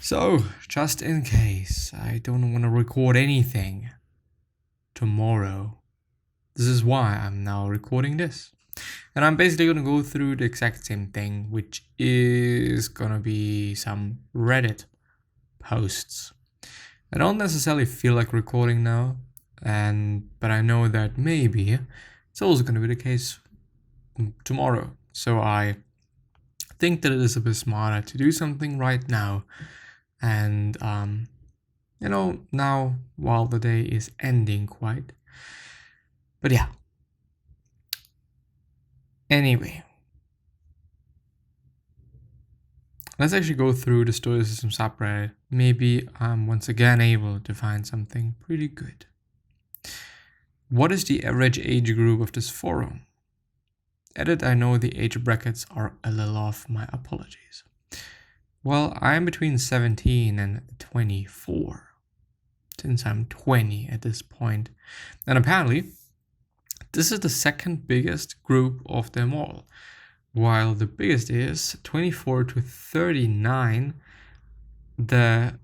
So, just in case I don't want to record anything tomorrow, this is why I'm now recording this. And I'm basically going to go through the exact same thing, which is going to be some Reddit posts. I don't necessarily feel like recording now, but I know that maybe it's also going to be the case tomorrow. So I think that it is a bit smarter to do something right now. And, now while the day is ending quite. But yeah. Anyway. Let's actually go through the stoicism subreddit. Maybe I'm once again able to find something pretty good. What is the average age group of this forum? Edit, I know the age brackets are a little off, my apologies. Well, I'm between 17 and 24, since I'm 20 at this point. And apparently, this is the second biggest group of them all. While the biggest is 24 to 39, the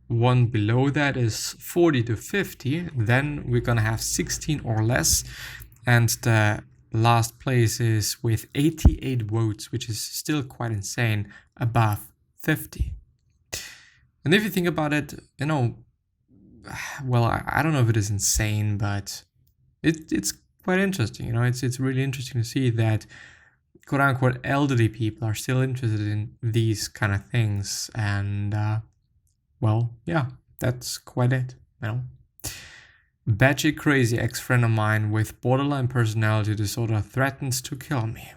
one below that is 40 to 50, then we're gonna have 16 or less, and the last place is with 88 votes, which is still quite insane, above 50. And if you think about it, well, I don't know if it is insane, but it's quite interesting. It's really interesting to see that quote unquote elderly people are still interested in these kind of things. And yeah, that's quite it. Batshit crazy ex-friend of mine with borderline personality disorder threatens to kill me.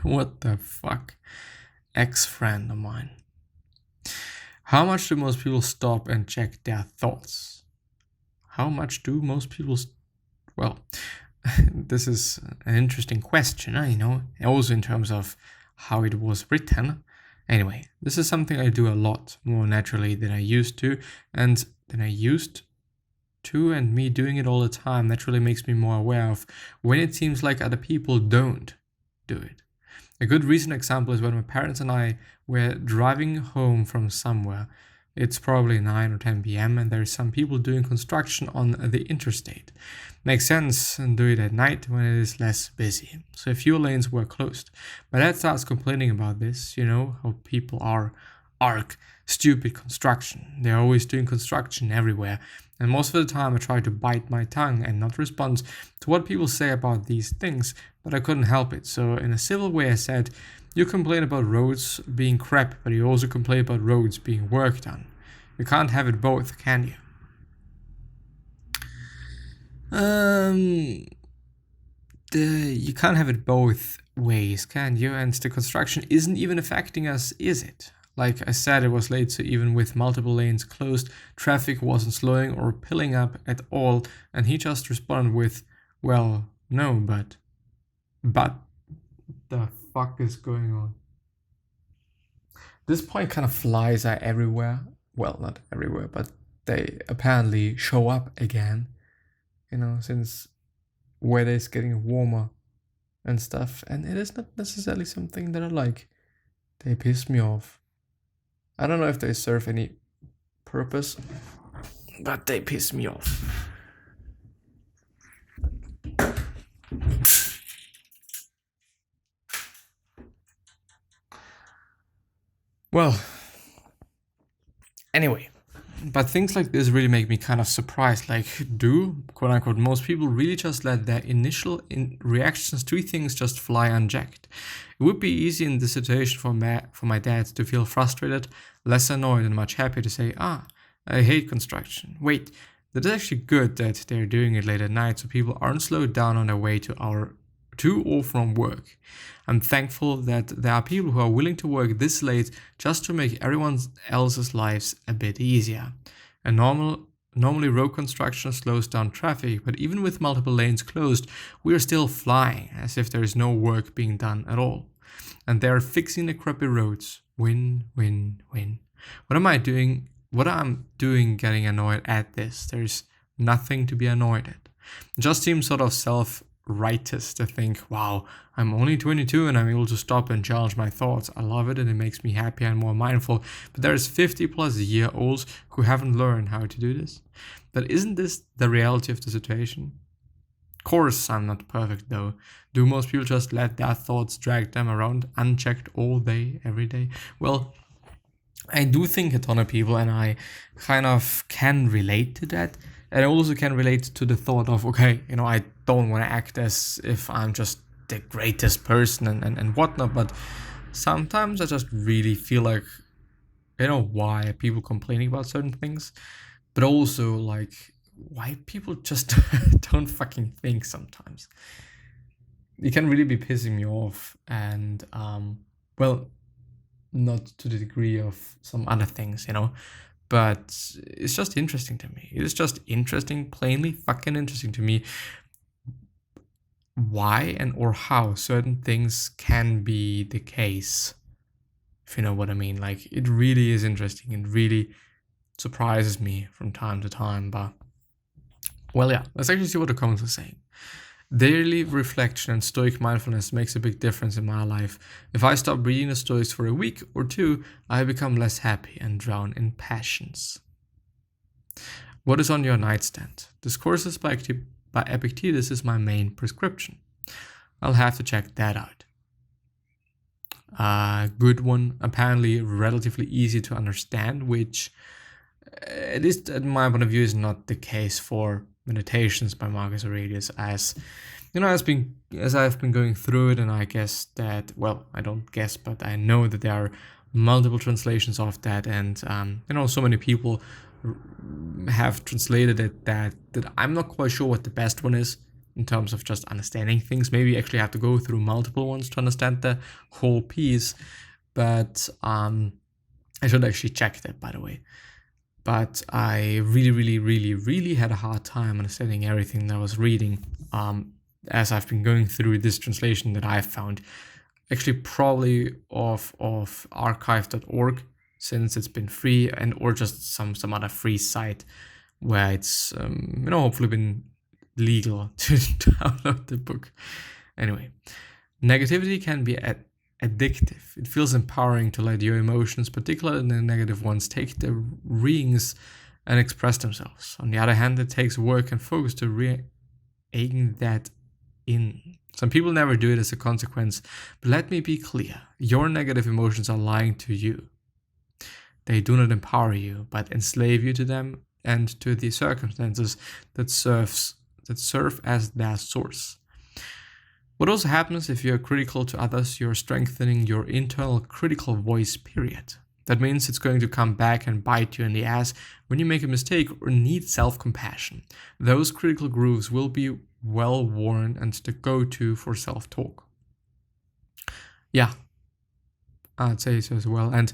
What the fuck? Ex-friend of mine. How much do most people stop and check their thoughts? How much do most people... Well, this is an interesting question, also in terms of how it was written. Anyway, this is something I do a lot more naturally than I used to, and me doing it all the time naturally makes me more aware of when it seems like other people don't do it. A good recent example is when my parents and I were driving home from somewhere. It's probably 9 or 10 p.m. and there's some people doing construction on the interstate. Makes sense and do it at night when it is less busy. So a few lanes were closed. My dad starts complaining about this, how people are stupid construction. They're always doing construction everywhere. And most of the time I try to bite my tongue and not respond to what people say about these things, but I couldn't help it. So in a civil way I said, you complain about roads being crap, but you also complain about roads being worked on. You can't have it both, can you? You can't have it both ways, can you? And the construction isn't even affecting us, is it? Like I said, it was late, so even with multiple lanes closed, traffic wasn't slowing or piling up at all, and he just responded with, well, no, but the fuck is going on? This point kind of flies are everywhere. Well, not everywhere, but they apparently show up again, since weather is getting warmer and stuff, and it is not necessarily something that I like. They piss me off. I don't know if they serve any purpose, but they piss me off. Well, anyway, but things like this really make me kind of surprised. Like, do, quote unquote, most people really just let their initial reactions to things just fly unchecked? It would be easy in this situation for my dad to feel frustrated, less annoyed, and much happier to say, I hate construction. Wait, that is actually good that they're doing it late at night so people aren't slowed down on their way to or from work. I'm thankful that there are people who are willing to work this late just to make everyone else's lives a bit easier. And normally road construction slows down traffic, but even with multiple lanes closed, we are still flying as if there is no work being done at all. And they are fixing the crappy roads. Win, win, win. What am I doing getting annoyed at this? There's nothing to be annoyed at. It just seems sort of self rightist to think, wow, I'm only 22 and I'm able to stop and challenge my thoughts. I love it and it makes me happier and more mindful. But there's 50 plus year olds who haven't learned how to do this. But isn't this the reality of the situation? Of course, I'm not perfect though. Do most people just let their thoughts drag them around unchecked all day, every day? Well, I do think a ton of people, and I kind of can relate to that. And I also can relate to the thought of, okay, I don't want to act as if I'm just the greatest person and whatnot, but sometimes I just really feel like, why are people complaining about certain things, but also like why people just don't fucking think sometimes. It can really be pissing me off, and not to the degree of some other things, but it's just interesting to me. It's just interesting, plainly fucking interesting to me, why and or how certain things can be the case, if you know what I mean. Like, it really is interesting. It really surprises me from time to time, but well, yeah, let's actually see what the comments are saying. Daily reflection and stoic mindfulness makes a big difference in my life. If I stop reading the Stoics for a week or two, I become less happy and drown in passions. What is on your nightstand? Discourses by Epictetus is my main prescription. I'll have to check that out. Good one, apparently relatively easy to understand, which, at least at my point of view, is not the case for Meditations by Marcus Aurelius, as I've been going through it, and I guess that, well, I don't guess, but I know that there are multiple translations of that, and so many people have translated it that I'm not quite sure what the best one is in terms of just understanding things. Maybe you actually have to go through multiple ones to understand the whole piece, but I should actually check that, by the way. But I really, really, really, really had a hard time understanding everything that I was reading as I've been going through this translation that I found. Actually, probably of archive.org, since it's been free, and or just some other free site where it's hopefully been legal to download the book. Anyway, negativity can be addictive. It feels empowering to let your emotions, particularly the negative ones, take the reins and express themselves. On the other hand, it takes work and focus to rein that in. Some people never do it as a consequence, but let me be clear. Your negative emotions are lying to you. They do not empower you, but enslave you to them and to the circumstances that serve as their source. What also happens if you're critical to others, you're strengthening your internal critical voice, period. That means it's going to come back and bite you in the ass when you make a mistake or need self-compassion. Those critical grooves will be well worn and the go-to for self-talk. Yeah, I'd say so as well. And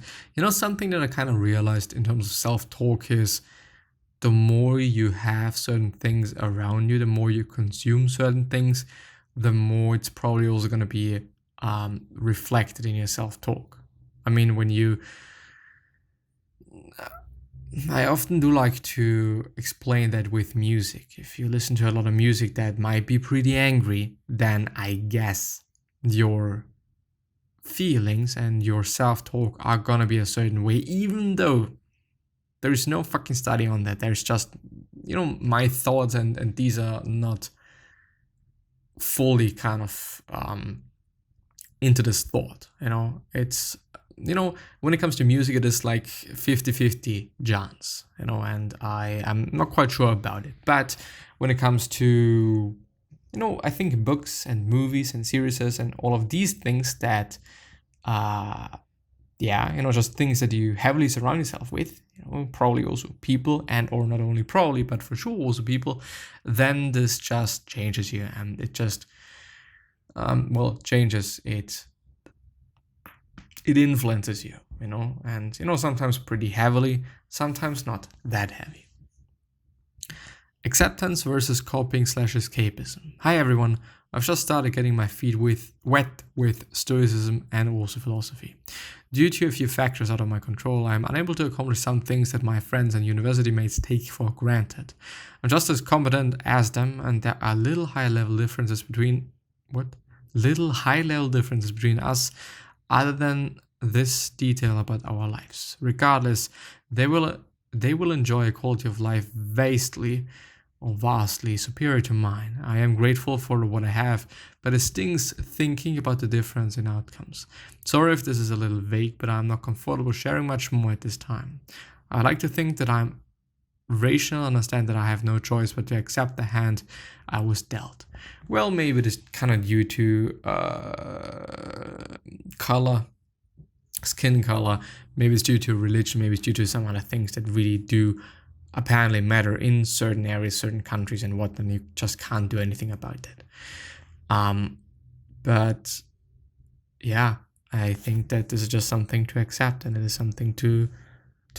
something that I kind of realized in terms of self-talk is the more you have certain things around you, the more you consume certain things, the more it's probably also going to be reflected in your self-talk. I mean, I often do like to explain that with music. If you listen to a lot of music that might be pretty angry, then I guess your feelings and your self-talk are going to be a certain way, even though there is no fucking study on that. There's just, my thoughts, and these are not fully kind of into this thought. It's when it comes to music, it is like 50-50 chance, and I am not quite sure about it. But when it comes to I think books and movies and series and all of these things that just things that you heavily surround yourself with, probably also people, and or not only probably, but for sure also people, then this just changes you, and it just changes it. It influences you, and sometimes pretty heavily, sometimes not that heavy. Acceptance versus coping/escapism. Hi everyone, I've just started getting my feet wet with stoicism and also philosophy. Due to a few factors out of my control, I am unable to accomplish some things that my friends and university mates take for granted. I'm just as competent as them, and there are little high-level differences between us other than this detail about our lives. Regardless, they will enjoy a quality of life vastly superior to mine. I am grateful for what I have, but it stings thinking about the difference in outcomes. Sorry if this is a little vague, but I'm not comfortable sharing much more at this time. I like to think that I'm rational, understand that I have no choice but to accept the hand I was dealt. Well, maybe it is kind of due to color, skin color, maybe it's due to religion, maybe it's due to some other things that really do apparently matter in certain areas, certain countries and what, then you just can't do anything about it. But yeah, I think that this is just something to accept, and it is something to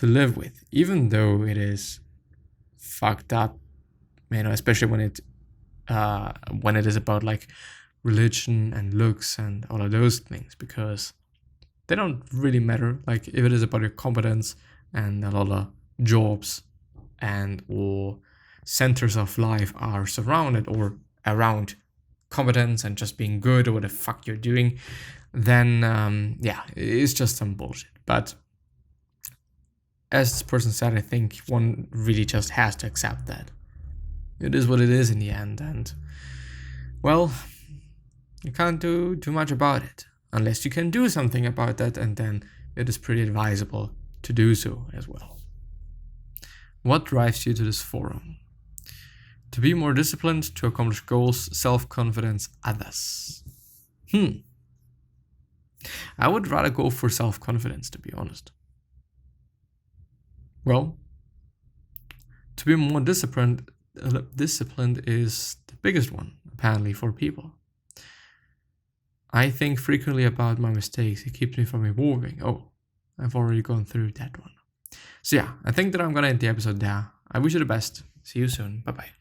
live with, even though it is fucked up, especially when it is about like religion and looks and all of those things, because they don't really matter. Like if it is about your competence and a lot of jobs and or centers of life are surrounded or around competence and just being good or what the fuck you're doing, then it's just some bullshit. But as this person said, I think one really just has to accept that it is what it is in the end, and well, you can't do too much about it unless you can do something about that, and then it is pretty advisable to do so as well. What drives you to this forum? To be more disciplined, to accomplish goals, self-confidence, others. I would rather go for self-confidence, to be honest. Well, to be more disciplined is the biggest one, apparently, for people. I think frequently about my mistakes. It keeps me from evolving. Oh, I've already gone through that one. So yeah, I think that I'm going to end the episode there. I wish you the best. See you soon. Bye-bye.